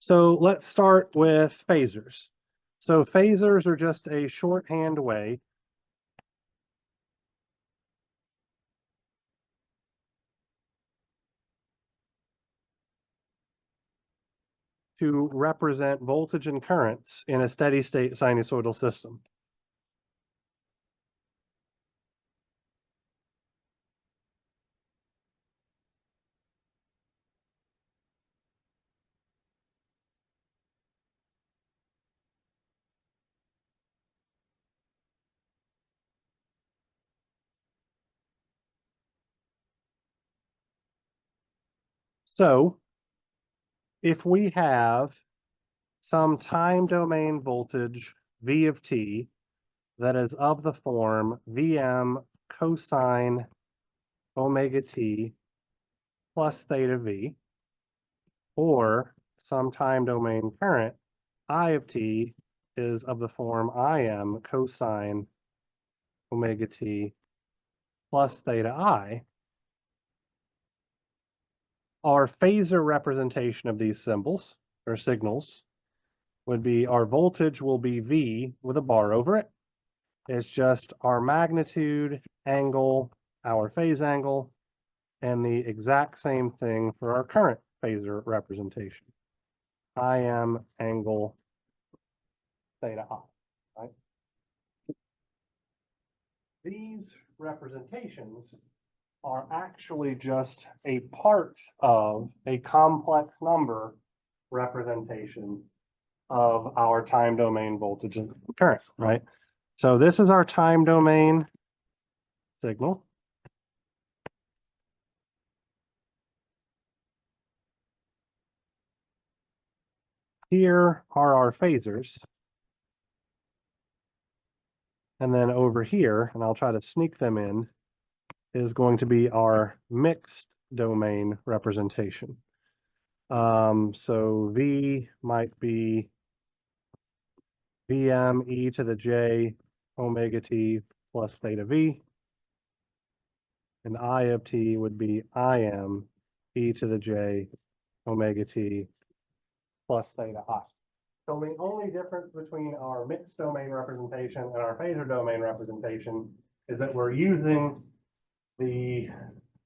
So let's start with phasors. So phasors are just a shorthand way to represent voltage and currents in a steady state sinusoidal system. So if we have some time domain voltage V of t that is of the form Vm cosine omega t plus theta v, or some time domain current I of t is of the form Im cosine omega t plus theta I, our phasor representation of these symbols or signals would be our voltage will be V with a bar over it. It's just our magnitude, angle, our phase angle, and the exact same thing for our current phasor representation. Im angle theta I, right? These representations are actually just a part of a complex number representation of our time domain voltage and current, right? So this is our time domain signal. Here are our phasors. And then over here, and I'll try to sneak them in, is going to be our mixed domain representation. So V might be Vm e to the j omega t plus theta v, and I of t would be Im e to the j omega t plus theta I. So the only difference between our mixed domain representation and our phasor domain representation is that we're using the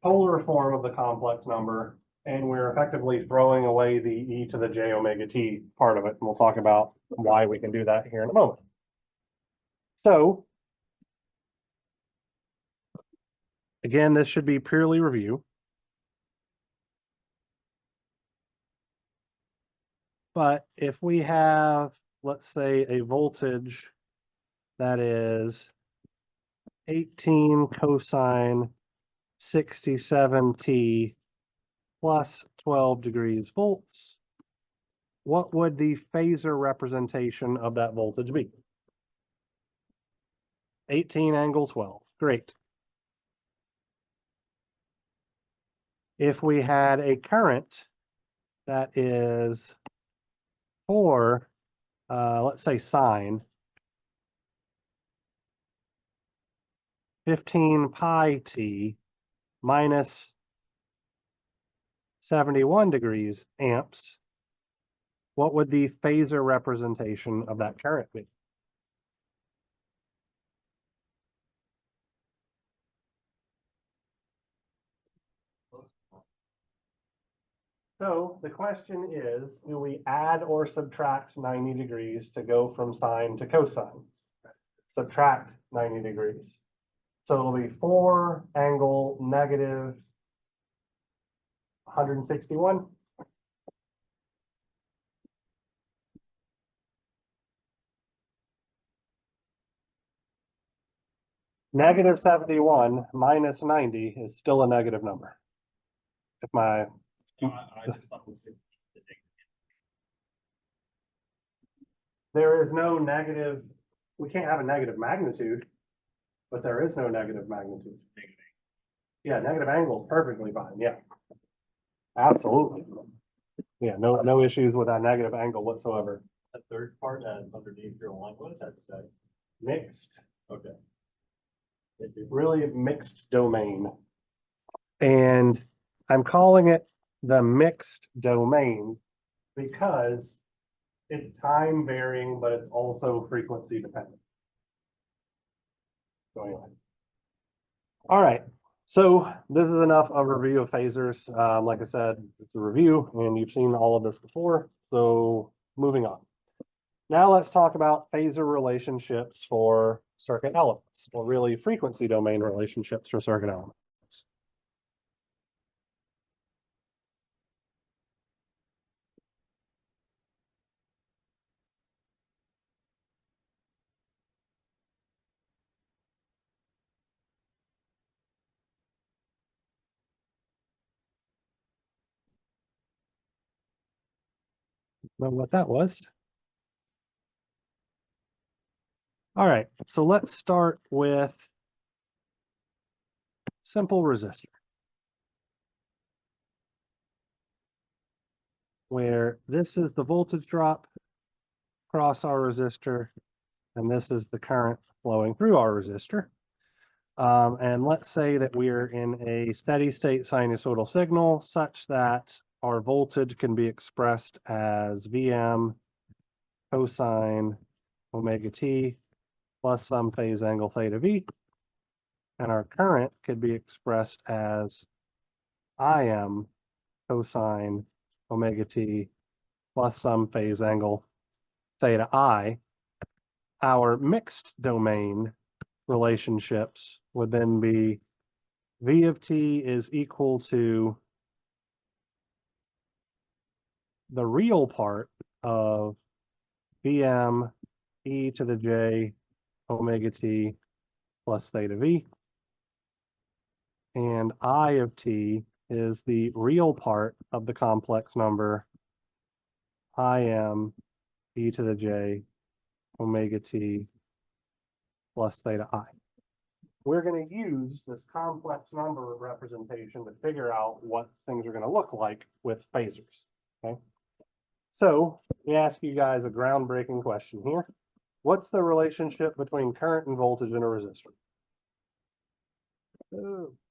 polar form of the complex number, and we're effectively throwing away the e to the j omega t part of it. And we'll talk about why we can do that here in a moment. So again, this should be purely review. But if we have, let's say, a voltage that is 18 cosine 67t plus 12 degrees volts, what would the phasor representation of that voltage be? 18 angle 12. Great. If we had a current that is for, let's say, sine 15 pi t minus 71 degrees amps, what would the phasor representation of that current be? So the question is, do we add or subtract 90 degrees to go from sine to cosine? Subtract 90 degrees. So it'll be 4 angle negative 161. Negative 71 minus 90 is still a negative number. If my there is no negative, we can't have a negative magnitude, but there is no negative magnitude. Yeah, negative angle is perfectly fine. Yeah, absolutely. Yeah, no issues with that negative angle whatsoever. The third part that's underneath your line, what does that say? Mixed. Okay. Really mixed domain. And I'm calling it the mixed domain because it's time varying, but it's also frequency dependent. So anyway. All right, so this is enough of a review of phasors. Like I said, it's a review and you've seen all of this before. So moving on. Now let's talk about phasor relationships for circuit elements, or really frequency domain relationships for circuit elements. Know what that was? All right, so let's start with simple resistor, where this is the voltage drop across our resistor, and this is the current flowing through our resistor. And let's say that we're in a steady state sinusoidal signal such that our voltage can be expressed as Vm cosine omega t plus some phase angle theta v. And our current could be expressed as Im cosine omega t plus some phase angle theta I. Our mixed domain relationships would then be V of t is equal to the real part of Vm e to the j omega t plus theta v, and I of t is the real part of the complex number Im e to the j omega t plus theta I. We're going to use this complex number representation to figure out what things are going to look like with phasors. Okay. So let me ask you guys a groundbreaking question here. What's the relationship between current and voltage in a resistor?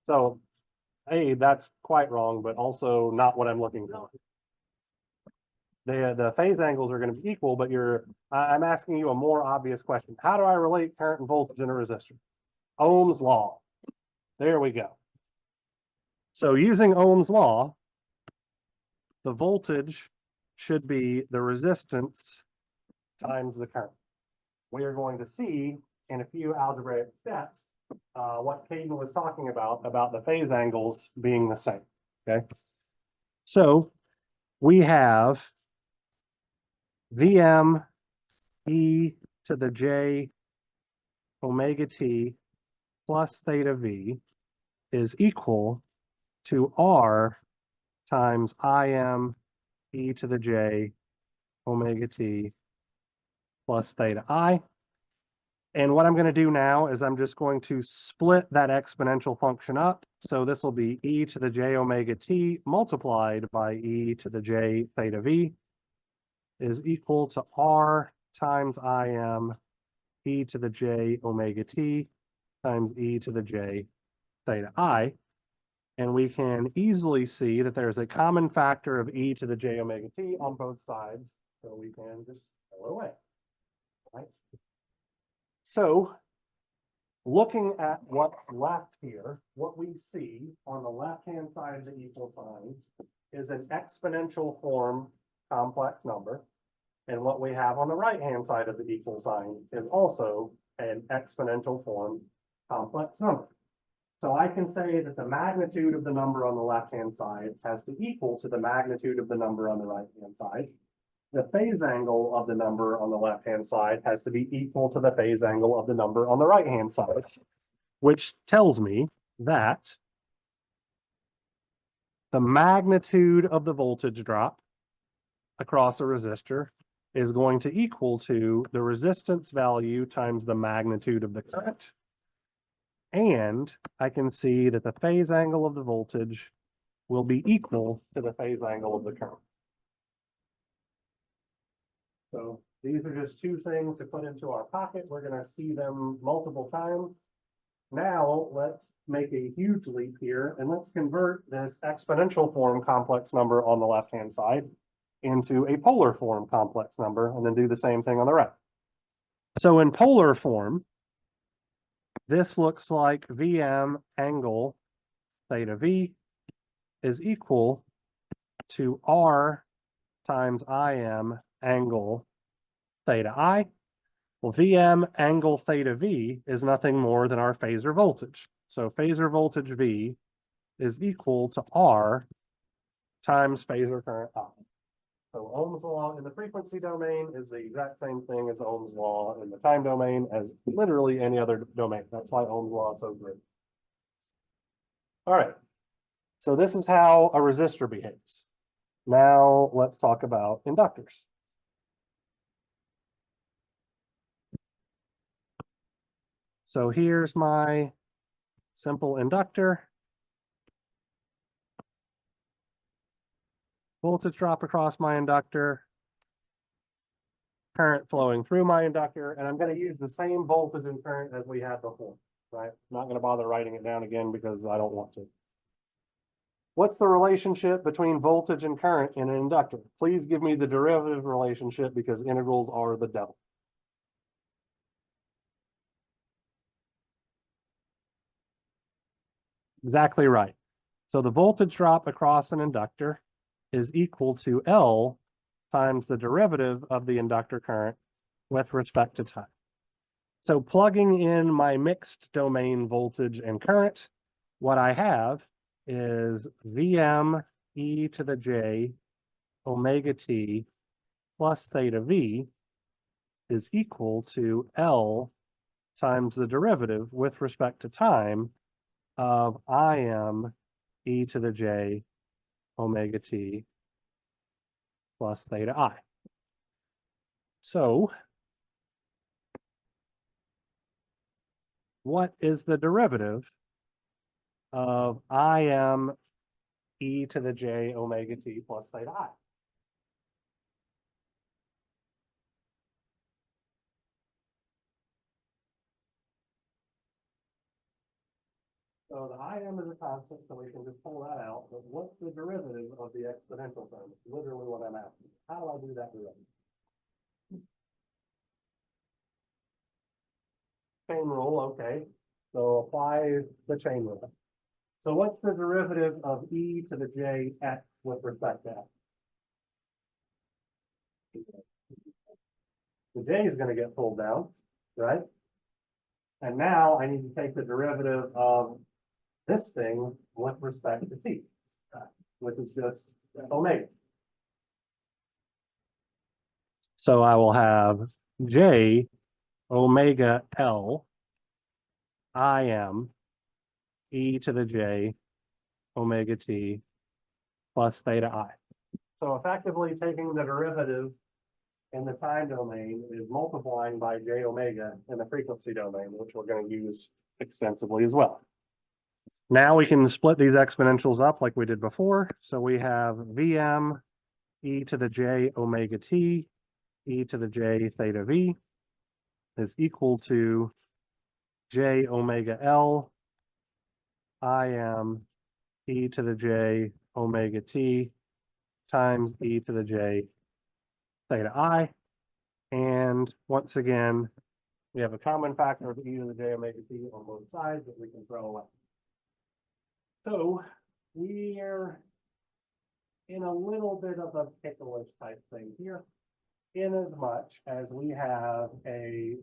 So, hey, that's quite wrong, but also not what I'm looking for. The phase angles are going to be equal, but I'm asking you a more obvious question. How do I relate current and voltage in a resistor? Ohm's law. There we go. So using Ohm's law, the voltage should be the resistance times the current. We are going to see in a few algebraic steps what Caden was talking about the phase angles being the same. Okay. So we have Vm e to the j omega t plus theta v is equal to R times Im e to the j omega t plus theta I. And what I'm going to do now is I'm just going to split that exponential function up. So this will be e to the j omega t multiplied by e to the j theta v is equal to R times Im e to the j omega t times e to the j theta I. And we can easily see that there's a common factor of e to the j omega t on both sides. So we can just throw it away. Right? So looking at what's left here, what we see on the left-hand side of the equal sign is an exponential form complex number. And what we have on the right-hand side of the equal sign is also an exponential form complex number. So I can say that the magnitude of the number on the left-hand side has to equal to the magnitude of the number on the right-hand side. The phase angle of the number on the left-hand side has to be equal to the phase angle of the number on the right-hand side, which tells me that the magnitude of the voltage drop across a resistor is going to equal to the resistance value times the magnitude of the current. And I can see that the phase angle of the voltage will be equal to the phase angle of the current. So these are just two things to put into our pocket. We're going to see them multiple times. Now let's make a huge leap here and let's convert this exponential form complex number on the left-hand side into a polar form complex number and then do the same thing on the right. So in polar form, this looks like Vm angle theta V is equal to R times Im angle theta I. Well, Vm angle theta V is nothing more than our phasor voltage. So phasor voltage V is equal to R times phasor current I. So Ohm's law in the frequency domain is the exact same thing as Ohm's law in the time domain as literally any other domain. That's why Ohm's law is so great. All right. So this is how a resistor behaves. Now let's talk about inductors. So here's my simple inductor. Voltage drop across my inductor, current flowing through my inductor, and I'm going to use the same voltage and current as we had before, right? I'm not going to bother writing it down again because I don't want to. What's the relationship between voltage and current in an inductor? Please give me the derivative relationship because integrals are the devil. Exactly right. So the voltage drop across an inductor is equal to L times the derivative of the inductor current with respect to time. So plugging in my mixed domain voltage and current, what I have is Vm e to the j omega t plus theta v is equal to L times the derivative with respect to time of Im e to the j omega t plus theta I. So what is the derivative of Im e to the j omega t plus theta I? So the Im is a constant, so we can just pull that out. But what's the derivative of the exponential term? It's literally what I'm asking. How do I do that derivative? Chain rule, okay. So apply the chain rule. So what's the derivative of e to the j x with respect to x? The j is going to get pulled down, right? And now I need to take the derivative of this thing with respect to t, which is just omega. So I will have j omega L Im e to the j omega t plus theta I. So effectively taking the derivative in the time domain is multiplying by j omega in the frequency domain, which we're going to use extensively as well. Now we can split these exponentials up like we did before. So we have Vm e to the j omega t e to the j theta v is equal to j omega L Im e to the j omega t times e to the j theta I. And once again, we have a common factor of e to the j omega t on both sides that we can throw away. So we're in a little bit of a picklish type thing here, in as much as we have a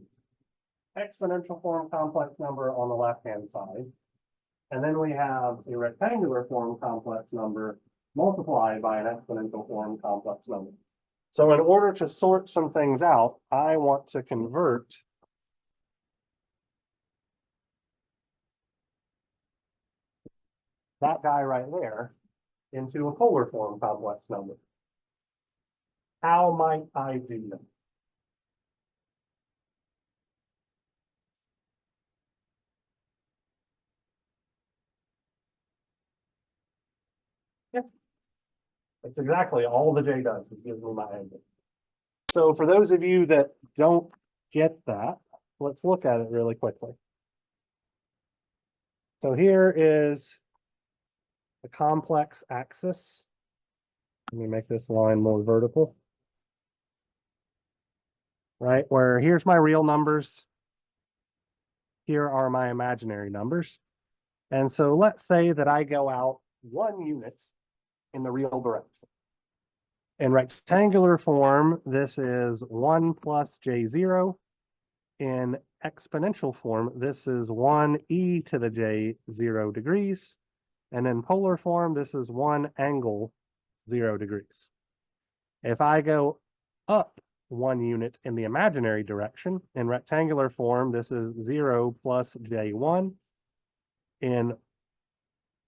exponential form complex number on the left-hand side, and then we have a rectangular form complex number multiplied by an exponential form complex number. So in order to sort some things out, I want to convert that guy right there into a polar form complex number. How might I do that? Yeah. That's exactly all the J does, is gives me my angle. So for those of you that don't get that, let's look at it really quickly. So here is the complex axis Let me make this line more vertical. Right, where here's my real numbers. Here are my imaginary numbers. And so let's say that I go out 1 unit in the real direction. In rectangular form, this is 1 plus j0. In exponential form, this is 1 e to the j 0 degrees. And in polar form, this is 1 angle 0 degrees. If I go up 1 unit in the imaginary direction, in rectangular form, this is 0 plus j1. In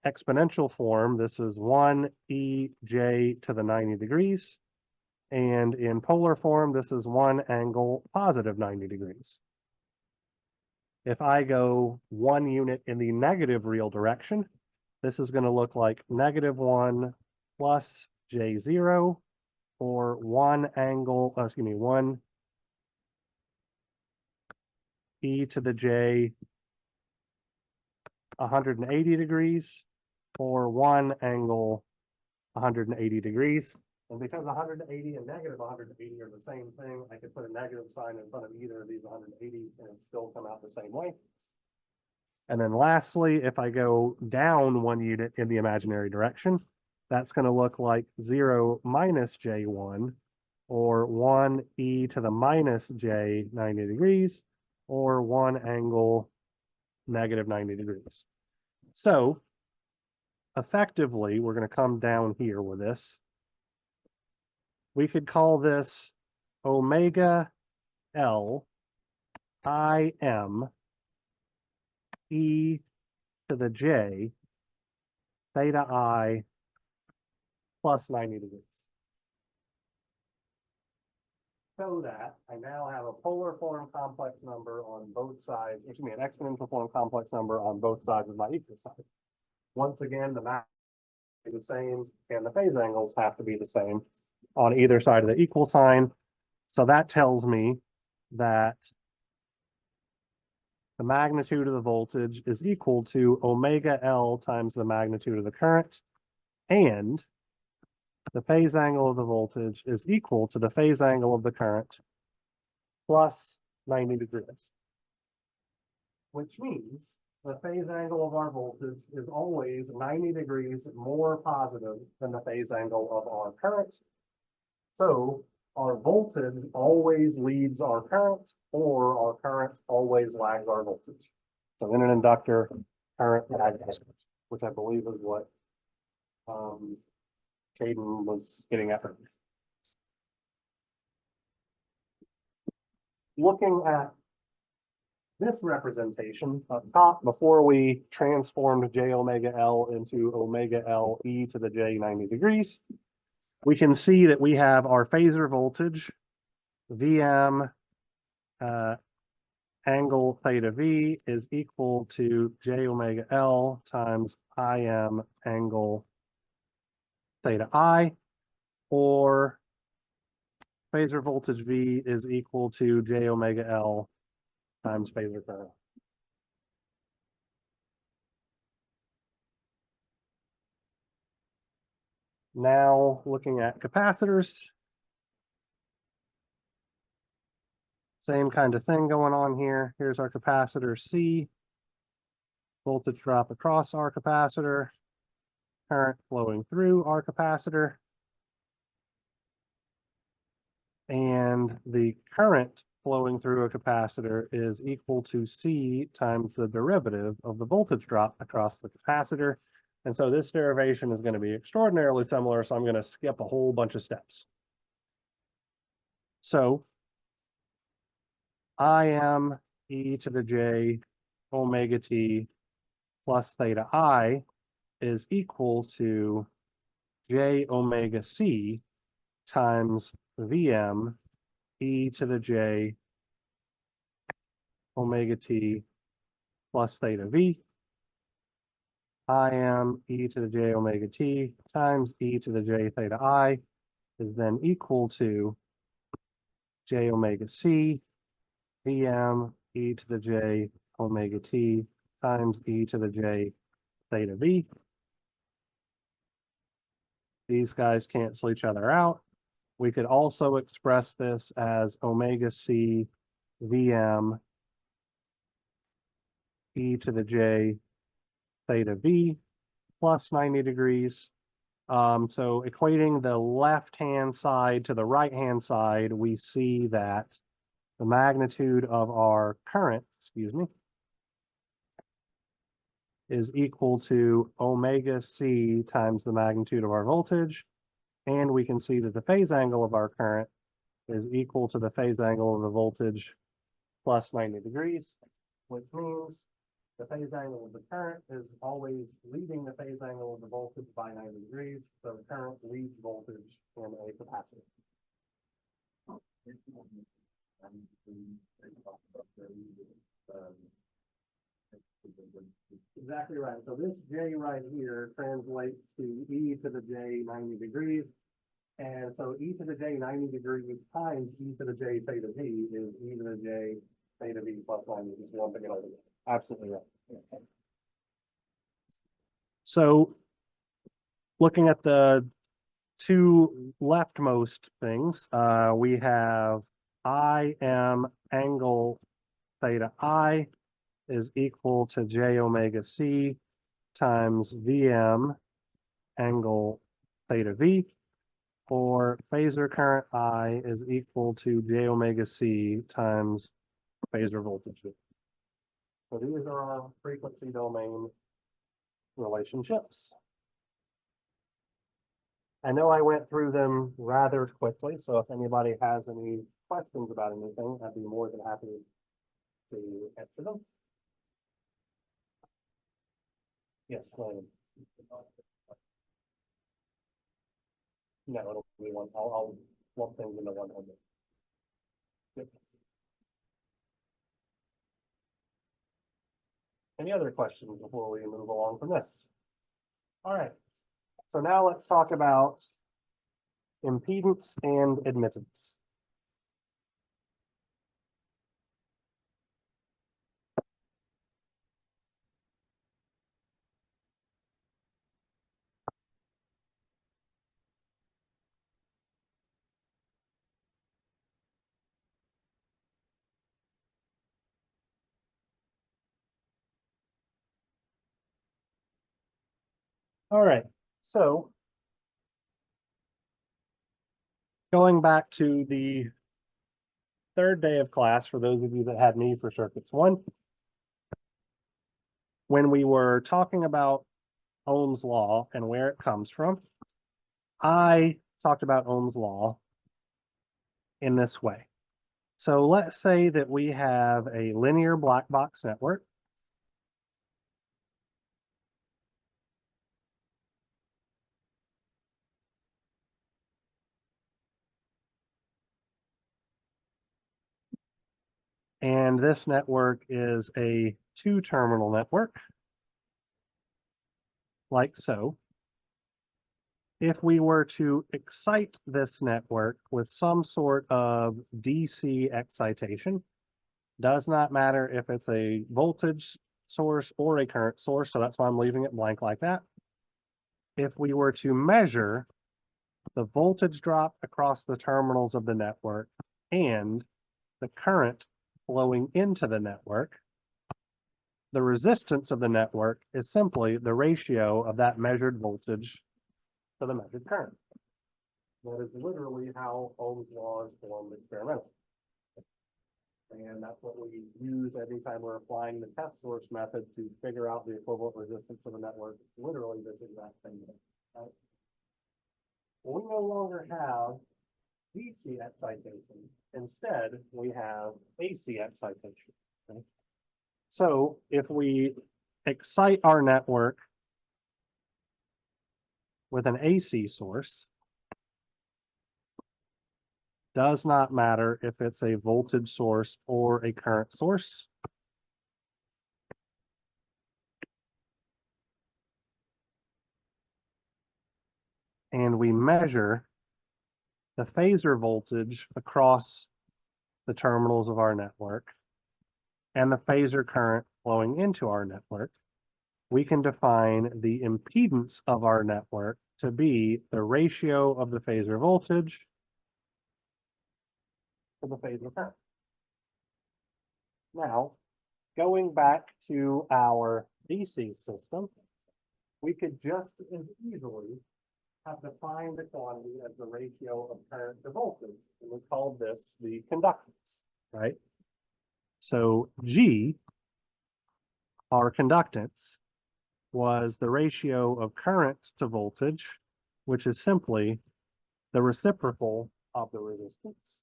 exponential form, this is 1 ej to the 90 degrees. And in polar form, this is 1 angle positive 90 degrees. If I go 1 unit in the negative real direction, this is going to look like -1 plus j0, or 1 angle, 1 e to the j 180 degrees, or 1 angle 180 degrees. And because 180 and -180 are the same thing, I could put a negative sign in front of either of these 180 and still come out the same way. And then lastly, if I go down 1 unit in the imaginary direction, that's going to look like 0 minus j1, or 1 e to the minus j 90 degrees, or 1 angle -90 degrees. So effectively, we're going to come down here with this. We could call this omega L I m e to the j theta I plus 90 degrees. So that I now have a polar form complex number on both sides, excuse me, an exponential form complex number on both sides of my equal sign. Once again, the math is the same and the phase angles have to be the same on either side of the equal sign. So that tells me that the magnitude of the voltage is equal to omega L times the magnitude of the current, and the phase angle of the voltage is equal to the phase angle of the current plus 90 degrees, which means the phase angle of our voltage is always 90 degrees more positive than the phase angle of our current. So our voltage always leads our current, or our current always lags our voltage. So in an inductor, current lags, which I believe is what Caden was getting at. Looking at this representation up top, before we transformed j omega L into omega L e to the j 90 degrees, we can see that we have our phasor voltage, Vm angle theta V is equal to j omega L times Im angle theta I, or phasor voltage V is equal to j omega L times phasor current. Now looking at capacitors, same kind of thing going on here. Here's our capacitor C, voltage drop across our capacitor, current flowing through our capacitor, and the current flowing through a capacitor is equal to C times the derivative of the voltage drop across the capacitor. And so this derivation is going to be extraordinarily similar, so I'm going to skip a whole bunch of steps. So Im e to the j omega t plus theta I is equal to j omega c times Vm e to the j omega t plus theta V. Im e to the j omega t times e to the j theta I is then equal to j omega c Vm e to the j omega t times e to the j theta V. These guys cancel each other out. We could also express this as omega c Vm e to the j theta v plus 90 degrees. So equating the left-hand side to the right-hand side, we see that the magnitude of our current, is equal to omega c times the magnitude of our voltage. And we can see that the phase angle of our current is equal to the phase angle of the voltage plus 90 degrees, which means the phase angle of the current is always leading the phase angle of the voltage by 90 degrees. So current leads voltage in a capacitor. Exactly right. So this J right here translates to E to the J 90 degrees. And so E to the J 90 degrees times E to the J theta V is E to the J theta V plus 90. Just lumping it all together. Absolutely right. So looking at the two leftmost things, we have IM angle theta I is equal to J omega C times VM angle theta V, or phasor current I is equal to J omega C times phasor voltage V. So these are our frequency domain relationships. I know I went through them rather quickly, so if anybody has any questions about anything, I'd be more than happy to answer them. Yes, Lane. No, it'll be one. I'll lump things into 100. Yep. Any other questions before we move along from this? All right. So now let's talk about impedance and admittance. All right. So going back to the third day of class, for those of you that had me for circuits 1, when we were talking about Ohm's law and where it comes from, I talked about Ohm's law in this way. So let's say that we have a linear black box network. And this network is a two-terminal network, like so. If we were to excite this network with some sort of DC excitation, does not matter if it's a voltage source or a current source, so that's why I'm leaving it blank like that. If we were to measure the voltage drop across the terminals of the network and the current flowing into the network, the resistance of the network is simply the ratio of that measured voltage to the measured current. That is literally how Ohm's law is formed experimentally. And that's what we use anytime we're applying the test source method to figure out the equivalent resistance of the network. Literally this exact thing. Right? Well, we no longer have DC excitation. Instead, we have AC excitation. Okay? So if we excite our network with an AC source, does not matter if it's a voltage source or a current source. And we measure the phasor voltage across the terminals of our network and the phasor current flowing into our network. We can define the impedance of our network to be the ratio of the phasor voltage to the phasor current. Now, going back to our DC system, we could just as easily have defined the quantity as the ratio of current to voltage, and we called this the conductance, right? So G, our conductance, was the ratio of current to voltage, which is simply the reciprocal of the resistance.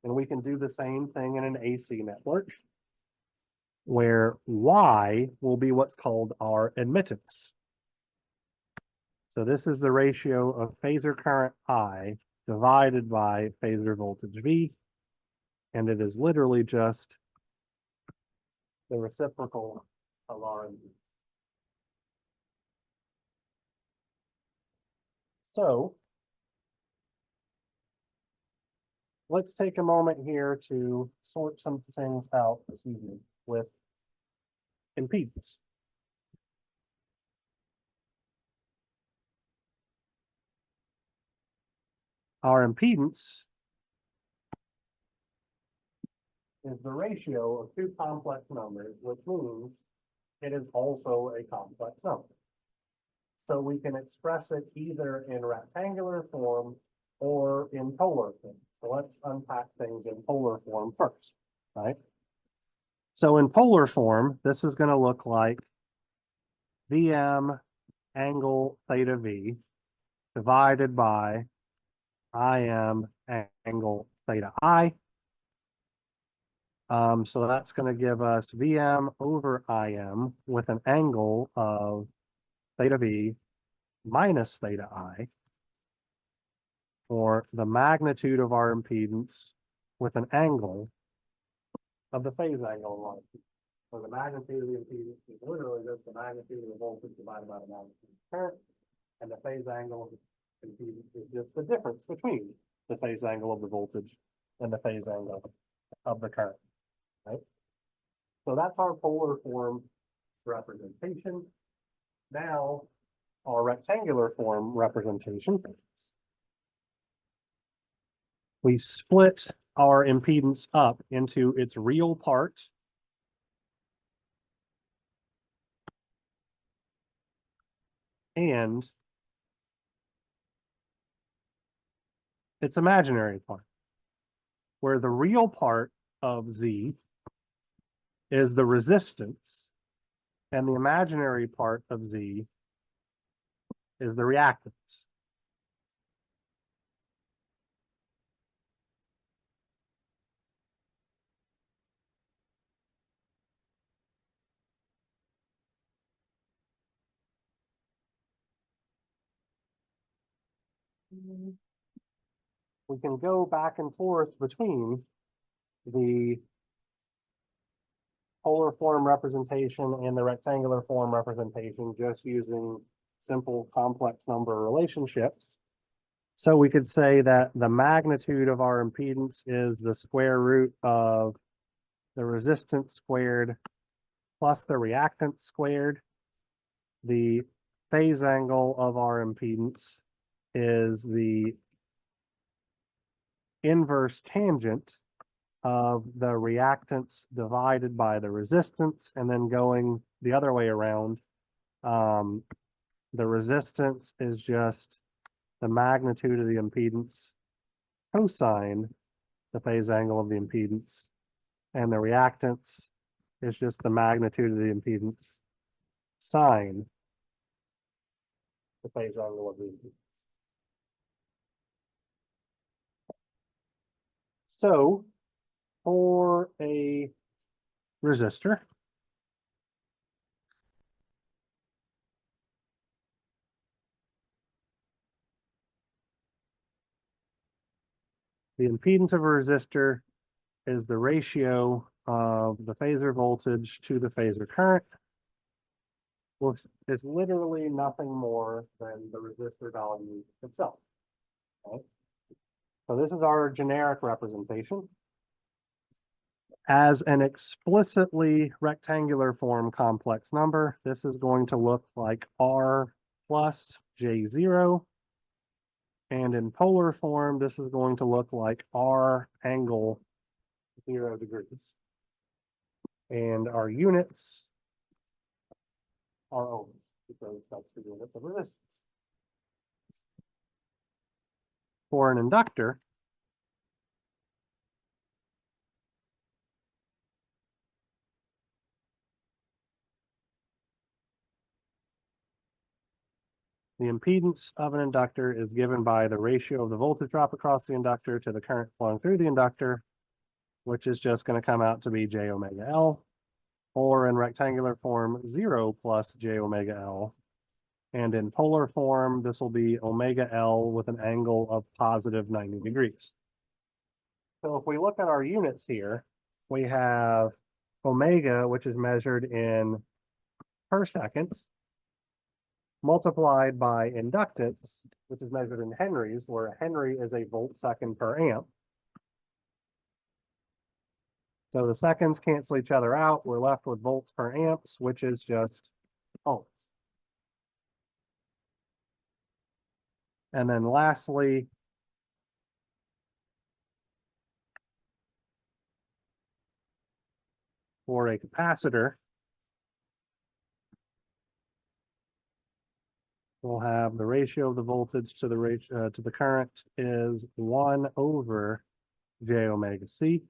And we can do the same thing in an AC network, where Y will be what's called our admittance. So this is the ratio of phasor current I divided by phasor voltage V, and it is literally just the reciprocal of RMV. So let's take a moment here to sort some things out, excuse me, with impedance. Our impedance is the ratio of two complex numbers, which means it is also a complex number. So we can express it either in rectangular form or in polar form. So let's unpack things in polar form first, right? So in polar form, this is going to look like Vm angle theta V divided by Im angle theta I. So that's going to give us Vm over Im with an angle of theta V minus theta I, or the magnitude of our impedance with an angle of the phase angle of our impedance. So the magnitude of the impedance is literally just the magnitude of the voltage divided by the magnitude of the current, and the phase angle of the impedance is just the difference between the phase angle of the voltage and the phase angle of the current, right? So that's our polar form representation. Now, our rectangular form representation. We split our impedance up into its real part and its imaginary part, where the real part of Z is the resistance and the imaginary part of Z is the reactance. We can go back and forth between the polar form representation and the rectangular form representation just using simple complex number relationships. So we could say that the magnitude of our impedance is the square root of the resistance squared plus the reactance squared. The phase angle of our impedance is the inverse tangent of the reactance divided by the resistance, and then going the other way around, the resistance is just the magnitude of the impedance cosine the phase angle of the impedance, and the reactance is just the magnitude of the impedance sine the phase angle of the impedance. So for a resistor, the impedance of a resistor is the ratio of the phasor voltage to the phasor current, which is literally nothing more than the resistor value itself. Okay? So this is our generic representation. As an explicitly rectangular form complex number, this is going to look like R plus J0. And in polar form, this is going to look like R angle 0 degrees. And our units are ohms, because that's the units of resistance. For an inductor, the impedance of an inductor is given by the ratio of the voltage drop across the inductor to the current flowing through the inductor, which is just going to come out to be J omega L, or in rectangular form, 0 plus J omega L. And in polar form, this will be omega L with an angle of positive 90 degrees. So if we look at our units here, we have omega, which is measured in per seconds, multiplied by inductance, which is measured in henries, where a henry is a volt second per amp. So the seconds cancel each other out. We're left with volts per amps, which is just ohms. And then lastly, for a capacitor, we'll have the ratio of the voltage to the ratio to the current is 1 over J omega C,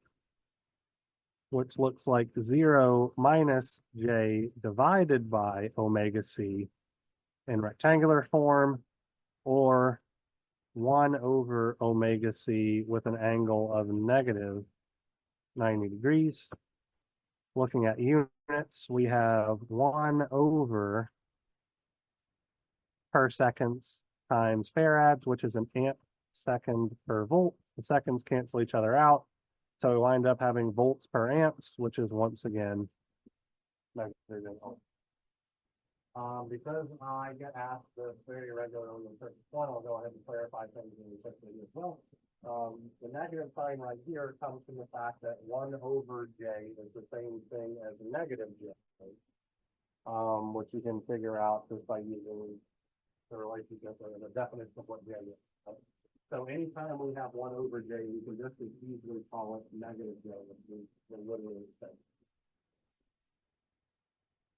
which looks like 0 minus J divided by omega C in rectangular form, or 1 over omega C with an angle of negative 90 degrees. Looking at units, we have 1 over per seconds times farads, which is an amp second per volt. The seconds cancel each other out. So we wind up having volts per amps, which is once again measured in ohms. Because I get asked this very regularly in certain point, I'll go ahead and clarify things in this video as well. The negative sign right here comes from the fact that 1 over J is the same thing as negative J, which you can figure out just by using the relationship or the definition of what J is. So anytime we have 1 over J, we can just as easily call it negative J, which we literally say.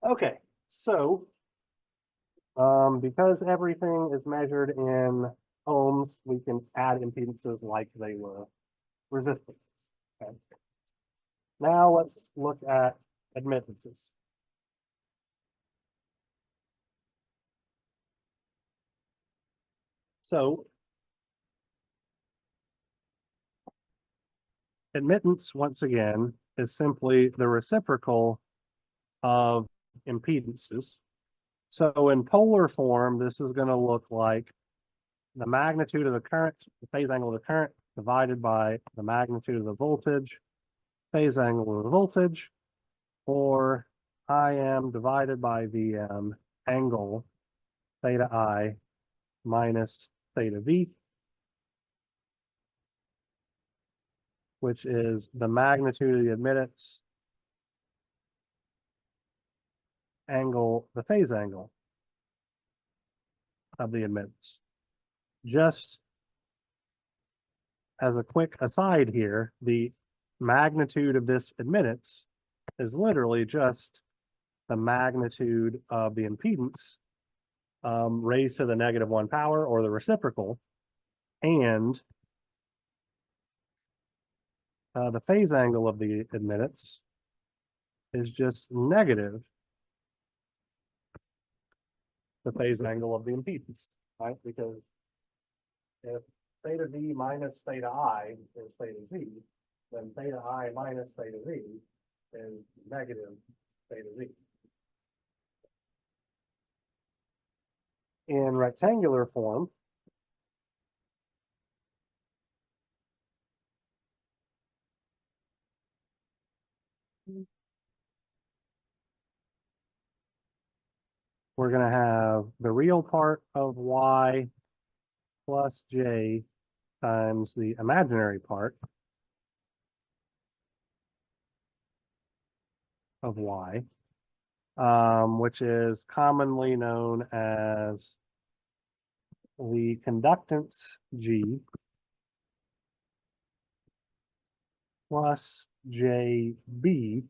Okay, so because everything is measured in ohms, we can add impedances like they were resistances. Okay. Now let's look at admittances. So admittance, once again, is simply the reciprocal of impedances. So in polar form, this is going to look like the magnitude of the current, the phase angle of the current, divided by the magnitude of the voltage, phase angle of the voltage, or Im divided by Vm angle theta I minus theta V, which is the magnitude of the admittance angle, the phase angle of the admittance. Just as a quick aside here, the magnitude of this admittance is literally just the magnitude of the impedance raised to the -1 power, or the reciprocal, and the phase angle of the admittance is just negative the phase angle of the impedance, right? Because if theta V minus theta I is theta Z, then theta I minus theta V is negative theta Z. In rectangular form, we're going to have the real part of Y plus J times the imaginary part of Y, which is commonly known as the conductance G plus JB,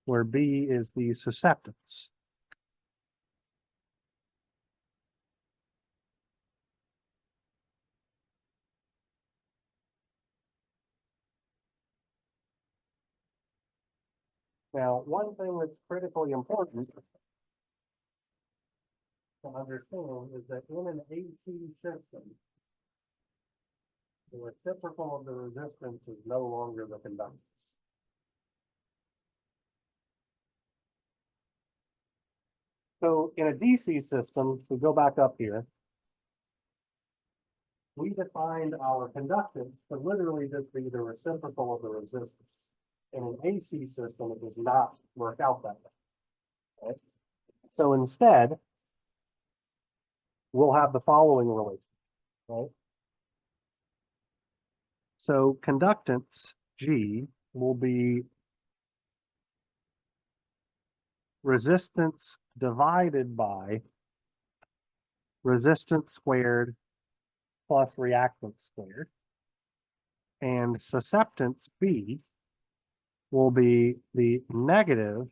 where B is the susceptance. Now, one thing that's critically important to understand is that in an AC system, the reciprocal of the resistance is no longer the conductance. So in a DC system, if we go back up here, we defined our conductance to literally just be the reciprocal of the resistance. In an AC system, it does not work out that way. Right? So instead, we'll have the following relation, right? So conductance G will be resistance divided by resistance squared plus reactance squared. And susceptance B will be the negative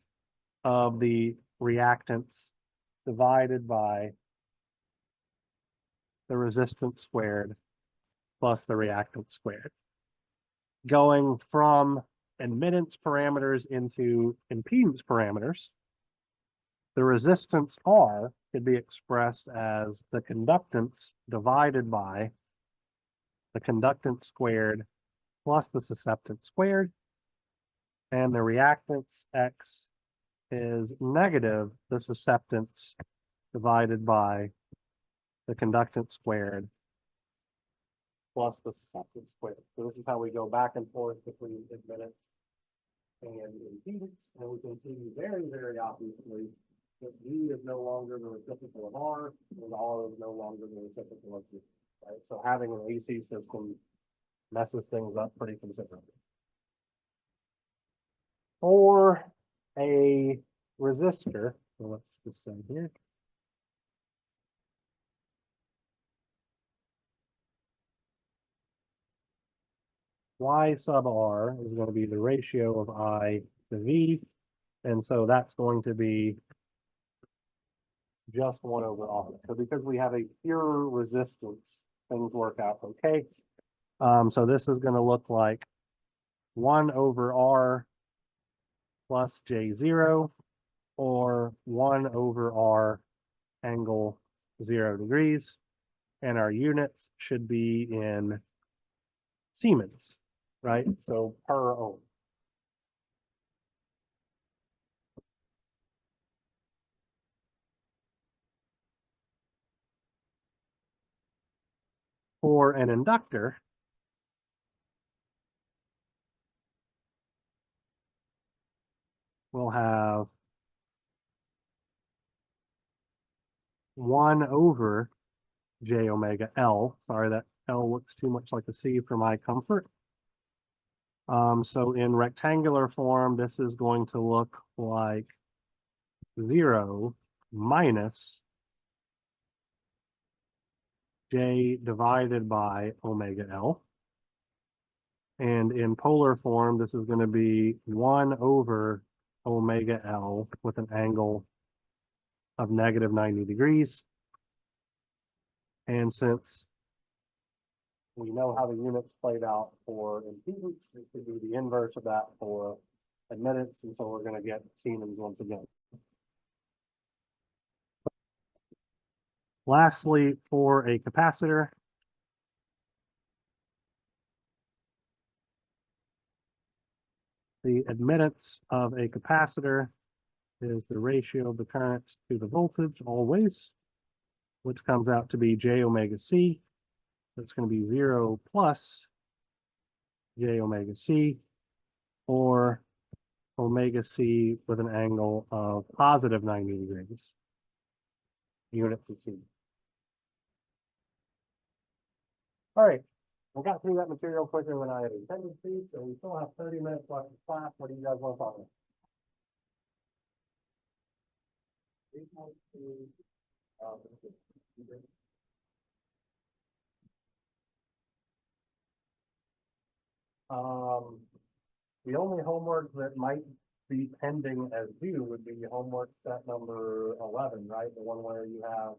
of the reactance divided by the resistance squared plus the reactance squared. Going from admittance parameters into impedance parameters, the resistance R could be expressed as the conductance divided by the conductance squared plus the susceptance squared, and the reactance X is negative the susceptance divided by the conductance squared plus the susceptance squared. So this is how we go back and forth between admittance and impedance, and we can see very, very obviously that V is no longer the reciprocal of R, and R is no longer the reciprocal of G. Right? So having an AC system messes things up pretty considerably. For a resistor, so let's just say here, Y sub R is going to be the ratio of I to V, and so that's going to be just 1 over R. So because we have a pure resistance, things work out okay. So this is going to look like 1 over R plus J0, or 1 over R angle 0 degrees. And our units should be in Siemens, right? So per ohm. For an inductor, we'll have 1 over J omega L. Sorry, that L looks too much like a C for my comfort. So in rectangular form, this is going to look like 0 minus J divided by omega L. And in polar form, this is going to be 1 over omega L with an angle of negative 90 degrees. And since we know how the units played out for impedance, it could be the inverse of that for admittance, and so we're going to get Siemens once again. Lastly, for a capacitor, the admittance of a capacitor is the ratio of the current to the voltage always, which comes out to be J omega C. That's going to be 0 plus J omega C, or omega C with an angle of positive 90 degrees, units of C. All right, I got through that material quicker than I had intended to, so we still have 30 minutes left of class. What do you guys want to talk about? The only homework that might be pending as due would be homework set number 11, right? The one where you have,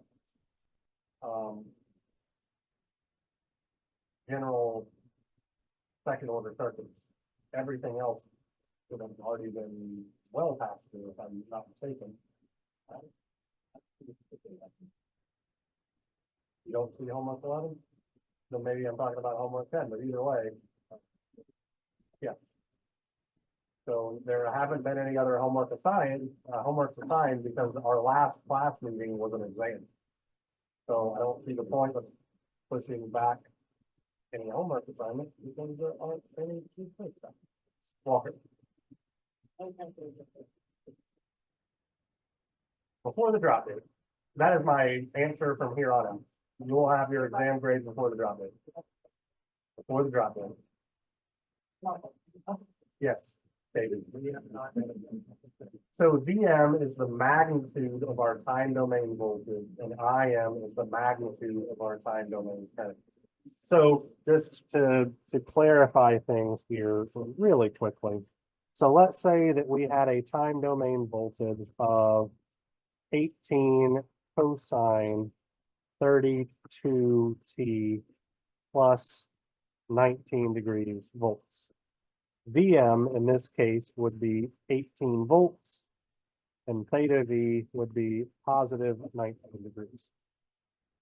general second order circuits. Everything else would have already been well past due, if I'm not mistaken. You don't see homework 11? Then maybe I'm talking about homework 10, but either way. Yeah. So there haven't been any other homeworks assigned because our last class meeting was an exam. So I don't see the point of pushing back any homework assignments because there aren't any to push back. Walker. Before the drop date. That is my answer from here on out. You will have your exam grades before the drop date. Before the drop date. Yes, David. So VM is the magnitude of our time domain voltage, and IM is the magnitude of our time domain current. So just to clarify things here really quickly. So let's say that we had a time domain voltage of 18 cosine 32t plus 19 degrees volts. VM in this case would be 18 volts and theta V would be positive 19 degrees.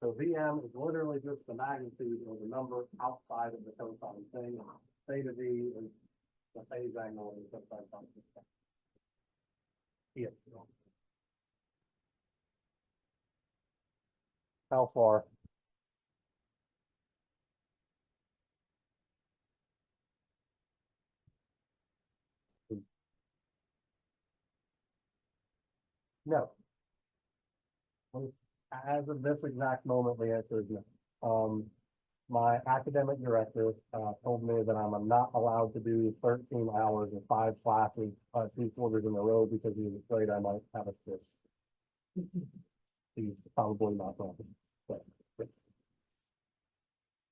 So VM is literally just the magnitude of the number outside of the cosine thing. Theta V is the phase angle of the cosine function. Yeah. How far? No. As of this exact moment, the answer is no. My academic director told me that I'm not allowed to do 13 hours of 5 classes, 3 quarters in a row because he was afraid I might have a twist. He's probably not wrong. But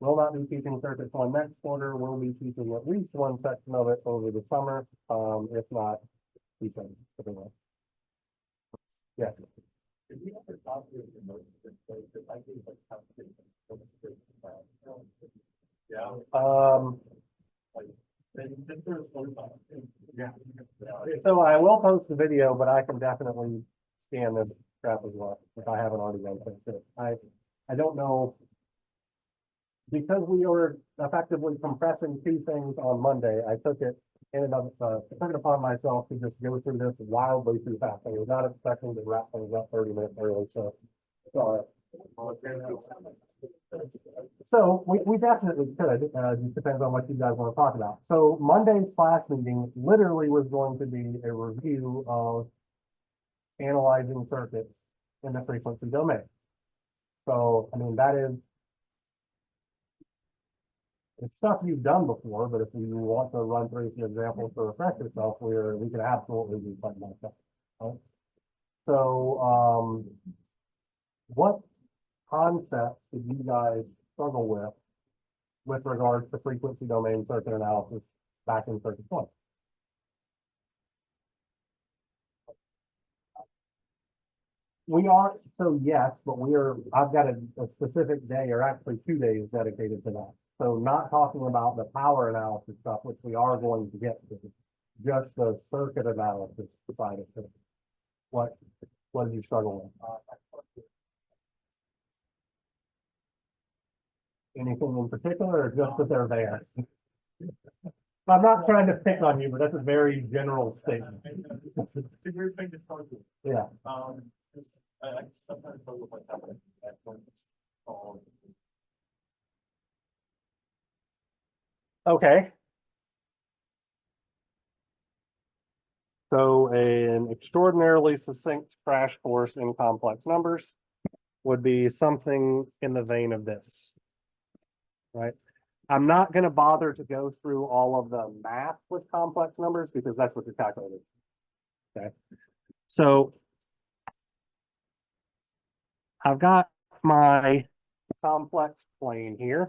we'll not be teaching circuits one next quarter. We'll be teaching at least one section of it over the summer, if not weekend. Yes. Did we ever talk to the notes? Yeah. Yeah. So I will post the video, but I can definitely scan this crap as well if I haven't already done it. I don't know. Because we were effectively compressing 2 things on Monday, I took it took it upon myself to just go through this wildly too fast. I was not expecting to wrap things up 30 minutes early, so. So we definitely could, just depends on what you guys want to talk about. So Monday's class meeting literally was going to be a review of analyzing circuits in the frequency domain. So, I mean, that is, it's stuff you've done before, but if you want to run through some examples to refresh yourself, we can absolutely do something like that. Right? So, what concepts did you guys struggle with regards to frequency domain circuit analysis back in circuit 1? We are, so yes, but I've got a specific day, or actually 2 days dedicated to that. So not talking about the power analysis stuff, which we are going to get to, just the circuit analysis side of it. What did you struggle with? Anything in particular, or just that they're there? I'm not trying to pick on you, but that's a very general statement. It's a weird thing to talk to. Yeah. I sometimes don't look like that at points. Okay. So an extraordinarily succinct crash course in complex numbers would be something in the vein of this, right? I'm not going to bother to go through all of the math with complex numbers because that's what you're calculating. Okay. So I've got my complex plane here.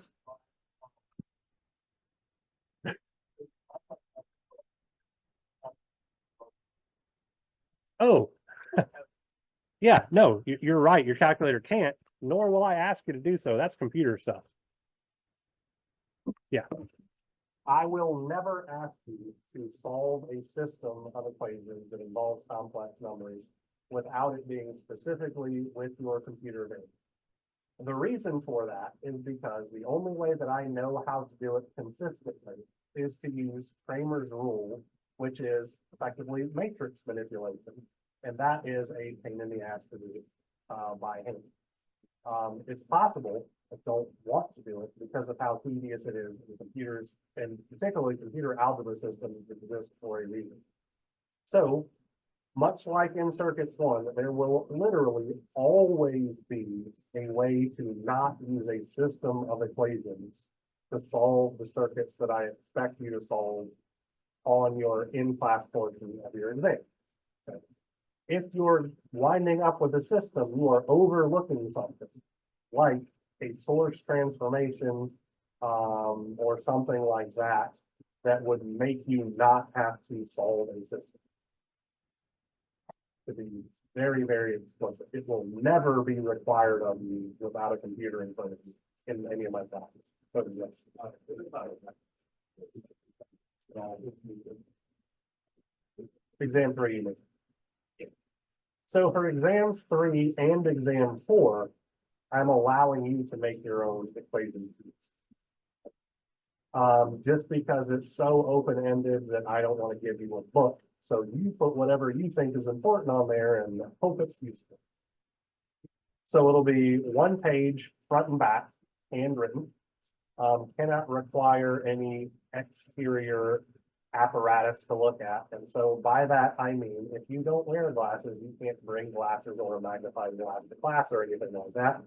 Oh, yeah, no, you're right. Your calculator can't, nor will I ask you to do so. That's computer stuff. Yeah. I will never ask you to solve a system of equations that involves complex numbers without it being specifically with your computer available. The reason for that is because the only way that I know how to do it consistently is to use Kramer's rule, which is effectively matrix manipulation. And that is a pain in the ass to do by hand. It's possible, I don't want to do it because of how tedious it is in computers, and particularly computer algebra systems that exist for a reason. So, much like in circuits 1, there will literally always be a way to not use a system of equations to solve the circuits that I expect you to solve on your in-class portion of your exam. Okay. If you're winding up with a system, you are overlooking something like a source transformation or something like that, that would make you not have to solve a system. To be very, very explicit, it will never be required of you without a computer in front of you in any of my classes. So yes. Exam 3. So for exams 3 and exam 4, I'm allowing you to make your own equations. Just because it's so open-ended that I don't want to give you a book. So you put whatever you think is important on there and hope it's useful. So it'll be 1 page, front and back, handwritten. Cannot require any exterior apparatus to look at. And so by that, I mean, if you don't wear glasses, you can't bring glasses or a magnifying glass to class or anything like that.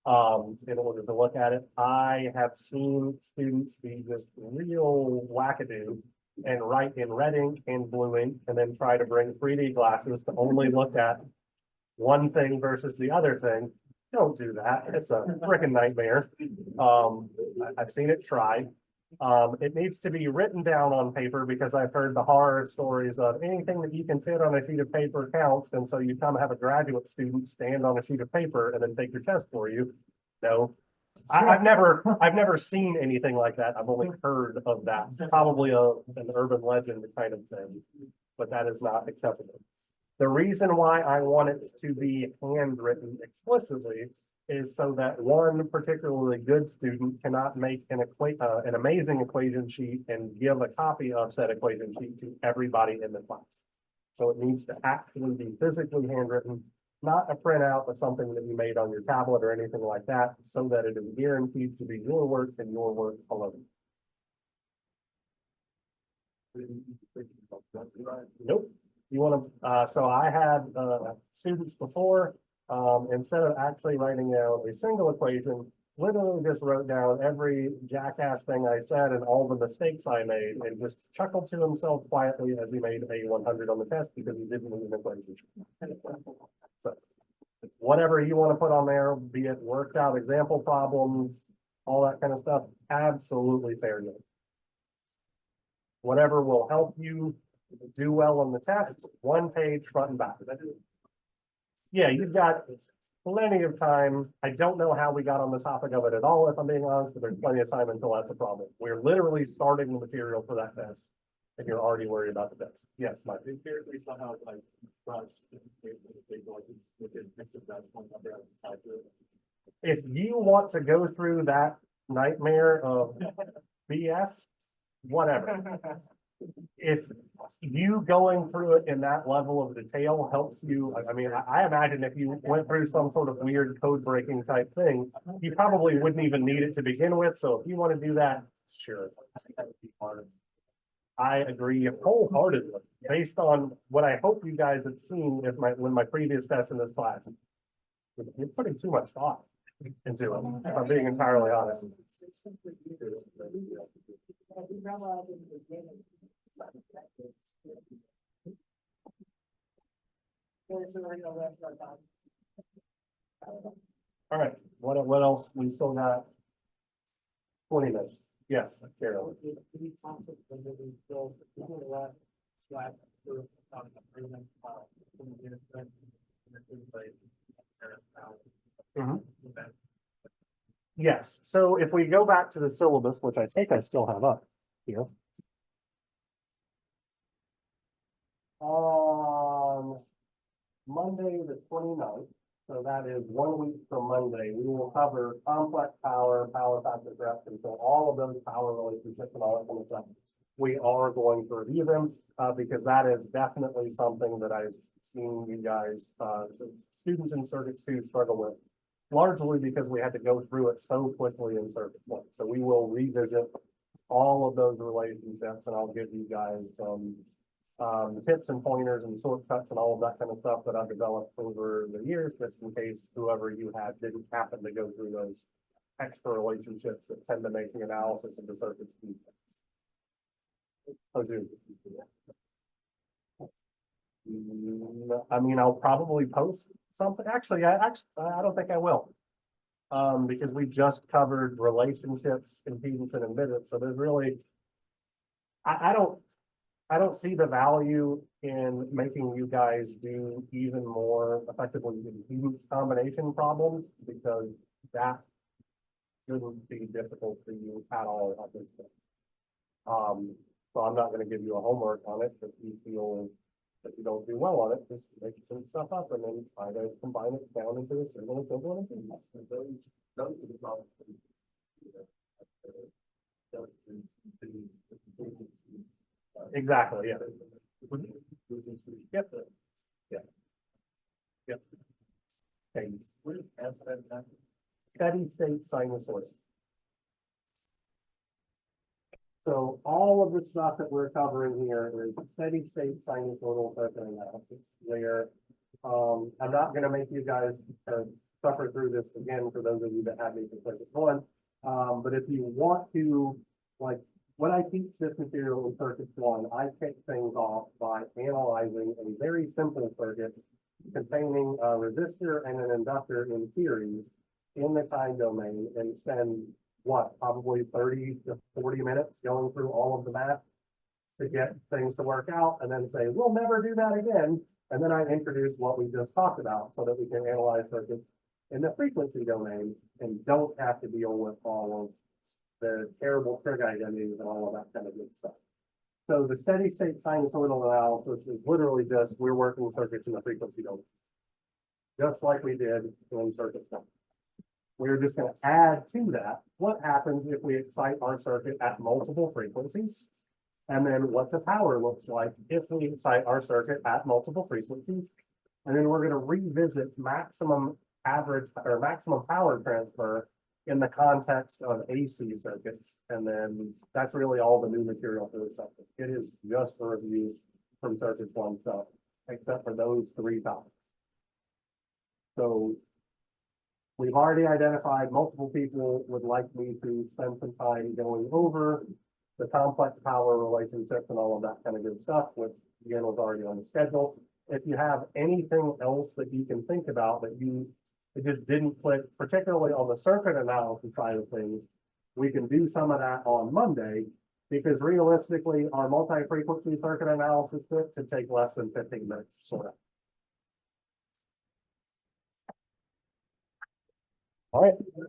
In order to look at it, I have seen students be just real wackadoo and write in red ink and blue ink and then try to bring 3D glasses to only look at one thing versus the other thing. Don't do that. It's a freaking nightmare. I've seen it tried. It needs to be written down on paper because I've heard the horror stories of anything that you can fit on a sheet of paper counts. And so you come have a graduate student stand on a sheet of paper and then take your test for you. No, I've never seen anything like that. I've only heard of that. Probably an urban legend kind of thing, but that is not acceptable. The reason why I want it to be handwritten explicitly is so that one particularly good student cannot make an amazing equation sheet and give a copy of said equation sheet to everybody in the class. So it needs to actually be physically handwritten, not a printout of something that you made on your tablet or anything like that, so that it is guaranteed to be your work and your work alone. Nope. You want to, so I had students before, instead of actually writing down a single equation, literally just wrote down every jackass thing I said and all the mistakes I made and just chuckled to himself quietly as he made a 100 on the test because he didn't need an equation. So whatever you want to put on there, be it worked out example problems, all that kind of stuff, absolutely fair game. Whatever will help you do well on the test, 1 page front and back. Yeah, you've got plenty of time. I don't know how we got on the topic of it at all, if I'm being honest, but there's plenty of time until that's a problem. We're literally starting the material for that test, and you're already worried about the test. Yes, Mike. Empirically somehow like If you want to go through that nightmare of BS, whatever. If you going through it in that level of detail helps you, I mean, I imagine if you went through some sort of weird code breaking type thing, you probably wouldn't even need it to begin with. So if you want to do that, sure. I think that would be hard. I agree wholeheartedly based on what I hope you guys have seen when my previous tests in this class. You're putting too much thought into it, if I'm being entirely honest. All right, what else? We still got 20 minutes. Yes, Carol. Mhm. Yes, so if we go back to the syllabus, which I think I still have up here. On Monday, the 29th, so that is 1 week from Monday, we will cover complex power, power factor correction, so all of those power relationships and all that kind of stuff. We are going to review them, because that is definitely something that I've seen you guys, students in Circuit 2 struggle with. Largely because we had to go through it so quickly in Circuit 1. So we will revisit all of those relationships and I'll give you guys some tips and pointers and shortcuts and all of that kind of stuff that I've developed over the years, just in case whoever you had didn't happen to go through those extra relationships that tend to make the analysis of the circuits complex. I mean, I'll probably post something. Actually, I don't think I will. Because we just covered relationships, impedance and impedance. So there's really, I don't see the value in making you guys do even more effectively impedance combination problems, because that shouldn't be difficult for you at all at this point. So I'm not going to give you a homework on it. If you feel that you don't do well on it, just make some stuff up and then try to combine it down into a single equivalent impedance. Exactly, yeah. Yep. Yeah. Yep. Okay. What is SSI? Steady state sinusoid. So all of the stuff that we're covering here is steady state sinusoidal circuit analysis, where I'm not going to make you guys suffer through this again for those of you that have me for circuit 1. But if you want to, like, when I teach this material in circuit 1, I kick things off by analyzing a very simple circuit containing a resistor and an inductor in series in the time domain, and spend probably 30 to 40 minutes going through all of the math to get things to work out, and then say, we'll never do that again. And then I introduce what we just talked about so that we can analyze circuits in the frequency domain and don't have to deal with all of the terrible trig identities and all of that kind of good stuff. So the steady state sinusoidal analysis is literally just, we're working circuits in the frequency domain, just like we did in circuit 1. We're just going to add to that what happens if we excite our circuit at multiple frequencies, and then what the power looks like if we excite our circuit at multiple frequencies. And then we're going to revisit maximum average or maximum power transfer in the context of AC circuits. And then that's really all the new material for this subject. It is just a review from circuit 1 stuff, except for those 3 topics. So we've already identified multiple people would like me to spend some time going over the complex power relationships and all of that kind of good stuff, which again was already on the schedule. If you have anything else that you can think about that it just didn't click, particularly on the circuit analysis side of things, we can do some of that on Monday, because realistically, our multi-frequency circuit analysis bit could take less than 15 minutes to sort out. All right.